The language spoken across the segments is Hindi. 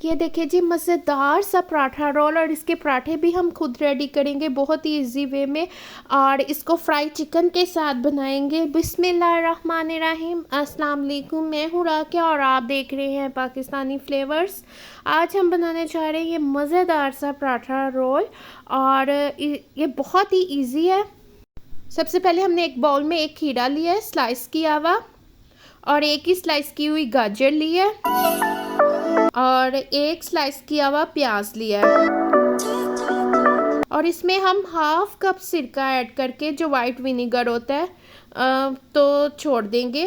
ये देखिए जी, मज़ेदार सा पराठा रोल। और इसके पराठे भी हम खुद रेडी करेंगे बहुत ही इजी वे में, और इसको फ्राई चिकन के साथ बनाएंगे। बिस्मिल्लाहिर्रहमानिर्रहीम, अस्सलाम वालेकुम। मैं हूँ राकिया और आप देख रहे हैं पाकिस्तानी फ्लेवर्स। आज हम बनाने जा रहे हैं ये मज़ेदार सा पराठा रोल, और ये बहुत ही इजी है। सबसे पहले हमने एक बाउल में एक खीरा लिया है स्लाइस किया हुआ, और एक ही स्लाइस की हुई गाजर ली है, और एक स्लाइस किया हुआ प्याज लिया है। और इसमें हम हाफ कप सिरका ऐड करके, जो वाइट विनेगर होता है, तो छोड़ देंगे।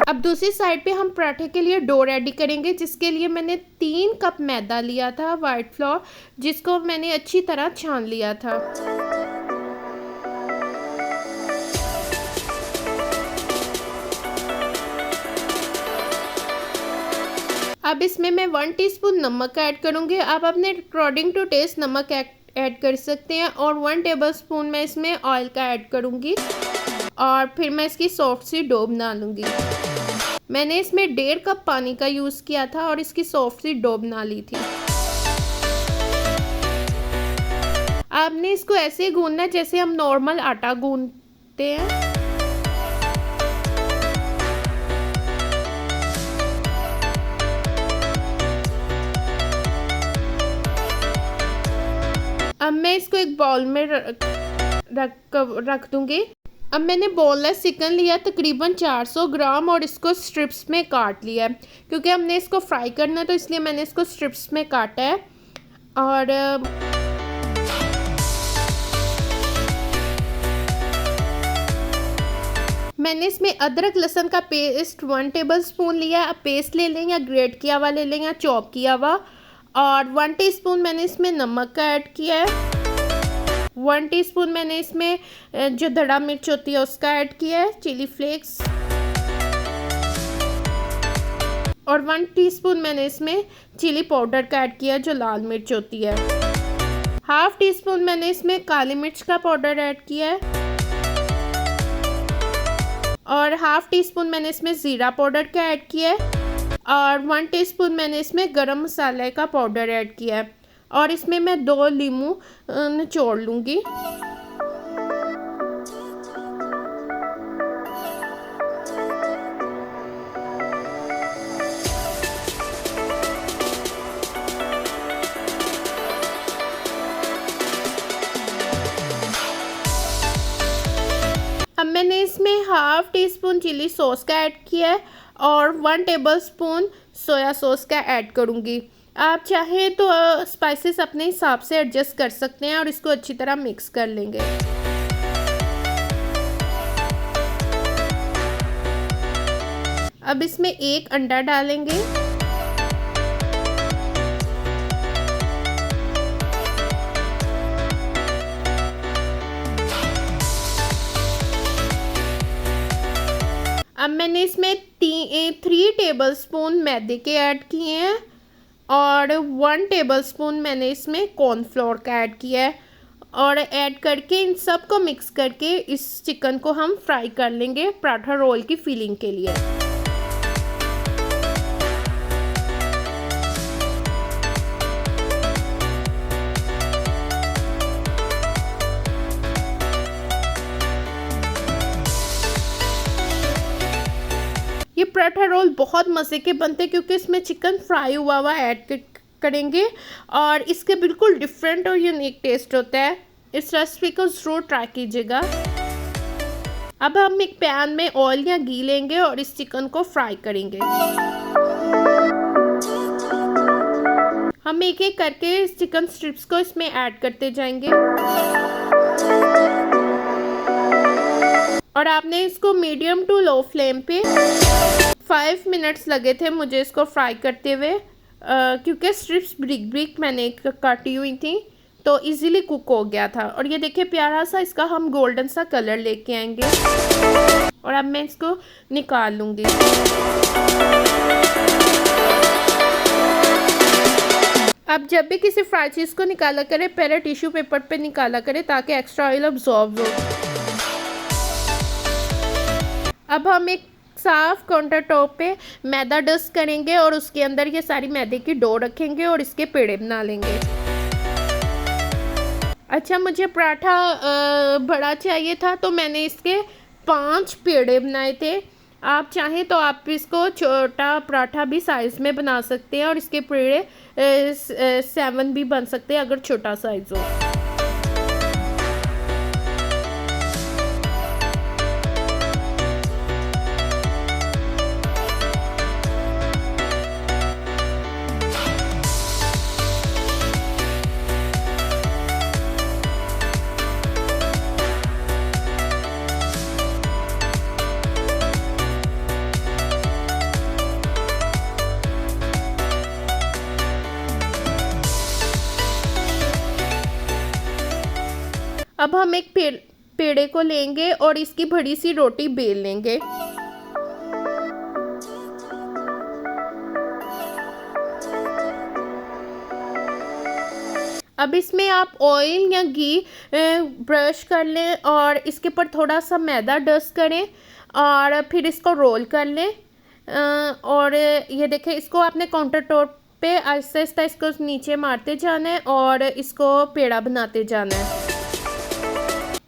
अब दूसरी साइड पे हम पराठे के लिए डो रेडी करेंगे, जिसके लिए मैंने 3 कप मैदा लिया था वाइट फ्लोर, जिसको मैंने अच्छी तरह छान लिया था। अब इसमें मैं 1 टीस्पून नमक ऐड करूँगी। आप अपने अकॉर्डिंग टू टेस्ट नमक ऐड कर सकते हैं। और 1 टेबलस्पून मैं इसमें ऑयल का ऐड करूँगी, और फिर मैं इसकी सॉफ्ट सी डो बना लूँगी। मैंने इसमें 1.5 कप पानी का यूज़ किया था और इसकी सॉफ्ट सी डो बना ली थी। आपने इसको ऐसे गूंदना है जैसे हम नॉर्मल आटा गूंदते हैं। अब मैं इसको एक बाउल में रख दूंगी। अब मैंने बोनलेस चिकन लिया तकरीबन 400 ग्राम, और इसको स्ट्रिप्स में काट लिया है। क्योंकि हमने इसको फ्राई करना है तो इसलिए मैंने इसको स्ट्रिप्स में काटा है। और मैंने इसमें अदरक लहसुन का पेस्ट 1 टेबलस्पून लिया है। आप पेस्ट ले लें या ग्रेट किया हुआ ले लें या चॉप किया हुआ। और 1 टीस्पून मैंने इसमें नमक का ऐड किया है। 1 टीस्पून मैंने इसमें जो धड़ा मिर्च होती है उसका ऐड किया है, चिली फ्लेक्स। और 1 टीस्पून मैंने इसमें चिली पाउडर का ऐड किया है, जो लाल मिर्च होती है। हाफ टीस्पून मैंने इसमें काली मिर्च का पाउडर ऐड किया है। और हाफ टीस्पून मैंने इसमें ज़ीरा पाउडर का ऐड किया है। और 1 टीस्पून मैंने इसमें गरम मसाले का पाउडर ऐड किया है। और इसमें मैं 2 नींबू निचोड़ लूँगी। अब मैंने इसमें हाफ टीस्पून चिली सॉस का ऐड किया है, और 1 टेबलस्पून सोया सॉस का ऐड करूँगी। आप चाहें तो स्पाइसेस अपने हिसाब से एडजस्ट कर सकते हैं, और इसको अच्छी तरह मिक्स कर लेंगे। अब इसमें 1 अंडा डालेंगे। अब मैंने इसमें 3 टेबलस्पून मैदे के ऐड किए हैं, और 1 टेबलस्पून मैंने इसमें कॉर्नफ्लोर का ऐड किया है। और ऐड करके इन सब को मिक्स करके इस चिकन को हम फ्राई कर लेंगे पराठा रोल की फीलिंग के लिए। ये पराठा रोल बहुत मज़े के बनते हैं, क्योंकि इसमें चिकन फ्राई हुआ हुआ ऐड करेंगे, और इसके बिल्कुल डिफरेंट और यूनिक टेस्ट होता है। इस रेसिपी को ज़रूर ट्राई कीजिएगा। अब हम एक पैन में ऑयल या घी लेंगे और इस चिकन को फ्राई करेंगे। हम एक एक करके इस चिकन स्ट्रिप्स को इसमें ऐड करते जाएंगे, और आपने इसको मीडियम टू लो फ्लेम पे 5 मिनट्स लगे थे मुझे इसको फ्राई करते हुए, क्योंकि स्ट्रिप्स ब्रिक मैंने काटी हुई थी, तो इजीली कुक हो गया था। और ये देखिए प्यारा सा इसका हम गोल्डन सा कलर लेके आएंगे। और अब मैं इसको निकाल लूँगी। अब जब भी किसी फ्राई चीज़ को निकाला करें, पहले टिश्यू पेपर पे निकाला करें ताकि एक्स्ट्रा ऑयल अब्जॉर्ब हो। अब हम एक साफ काउंटर टॉप पे मैदा डस्ट करेंगे और उसके अंदर ये सारी मैदे की डो रखेंगे और इसके पेड़े बना लेंगे। अच्छा, मुझे पराठा बड़ा चाहिए था तो मैंने इसके 5 पेड़े बनाए थे। आप चाहें तो आप इसको छोटा पराठा भी साइज़ में बना सकते हैं और इसके पेड़े 7 भी बन सकते हैं अगर छोटा साइज़ हो। अब हम एक पेड़े को लेंगे और इसकी बड़ी सी रोटी बेल लेंगे। अब इसमें आप ऑयल या घी ब्रश कर लें और इसके ऊपर थोड़ा सा मैदा डस्ट करें और फिर इसको रोल कर लें। और ये देखें, इसको आपने काउंटर टॉप पे आहिस्ता आहिस्ता इसको नीचे मारते जाना है और इसको पेड़ा बनाते जाना है।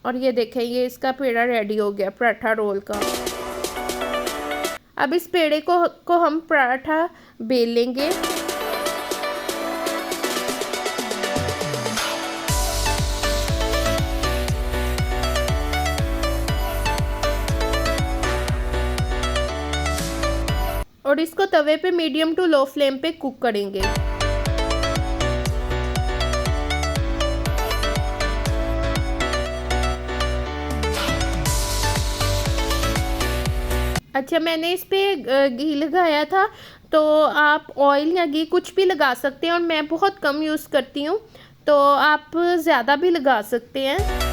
और ये देखें, ये इसका पेड़ा रेडी हो गया पराठा रोल का। अब इस पेड़े को हम पराठा बेल लेंगे। और इसको तवे पे मीडियम टू लो फ्लेम पे कुक करेंगे। अच्छा, मैंने इस पे घी लगाया था तो आप ऑयल या घी कुछ भी लगा सकते हैं और मैं बहुत कम यूज़ करती हूँ तो आप ज़्यादा भी लगा सकते हैं।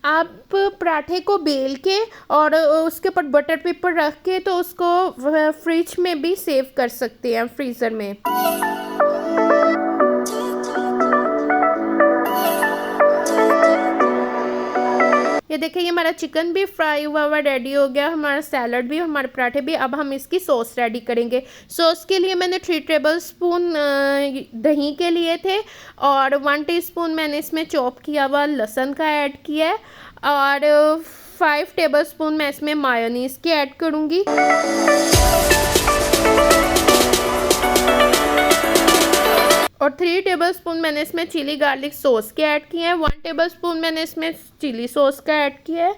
आप पराठे को बेल के और उसके ऊपर बटर पेपर रख के तो उसको फ्रिज में भी सेव कर सकते हैं, फ्रीज़र में। ये देखिए, ये हमारा चिकन भी फ्राई हुआ रेडी हो गया, हमारा सैलड भी, हमारे पराठे भी। अब हम इसकी सॉस रेडी करेंगे। सॉस के लिए मैंने 3 टेबलस्पून दही के लिए थे और 1 टीस्पून मैंने इसमें चॉप किया हुआ लहसुन का ऐड किया है और 5 टेबलस्पून मैं इसमें मायोनीज़ की ऐड करूँगी। और 3 टेबलस्पून मैंने इसमें चिली गार्लिक सॉस के ऐड किए हैं। 1 टेबलस्पून मैंने इसमें चिली सॉस का ऐड किया है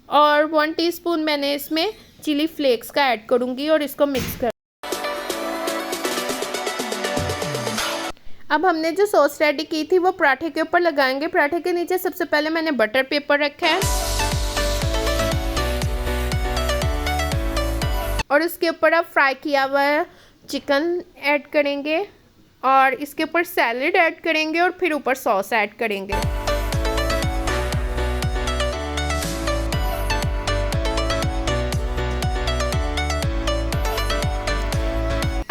और 1 टीस्पून मैंने इसमें चिली फ्लेक्स का ऐड करूँगी और इसको मिक्स कर। अब हमने जो सॉस रेडी की थी वो पराठे के ऊपर लगाएंगे। पराठे के नीचे सबसे पहले मैंने बटर पेपर रखा है और इसके ऊपर अब फ्राई किया हुआ चिकन ऐड करेंगे और इसके ऊपर सैलेड ऐड करेंगे और फिर ऊपर सॉस ऐड करेंगे।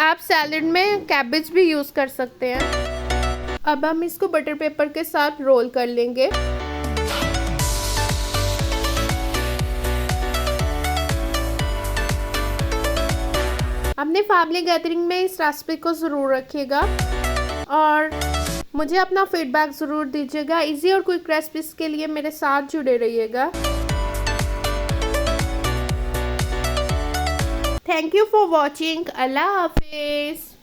आप सैलेड में कैबेज भी यूज़ कर सकते हैं। अब हम इसको बटर पेपर के साथ रोल कर लेंगे। अपने फैमिली गैदरिंग में इस रेसिपी को ज़रूर रखिएगा और मुझे अपना फीडबैक ज़रूर दीजिएगा। इजी और क्विक रेसिपीज़ के लिए मेरे साथ जुड़े रहिएगा। Thank you for watching. अल्लाह हाफिज़।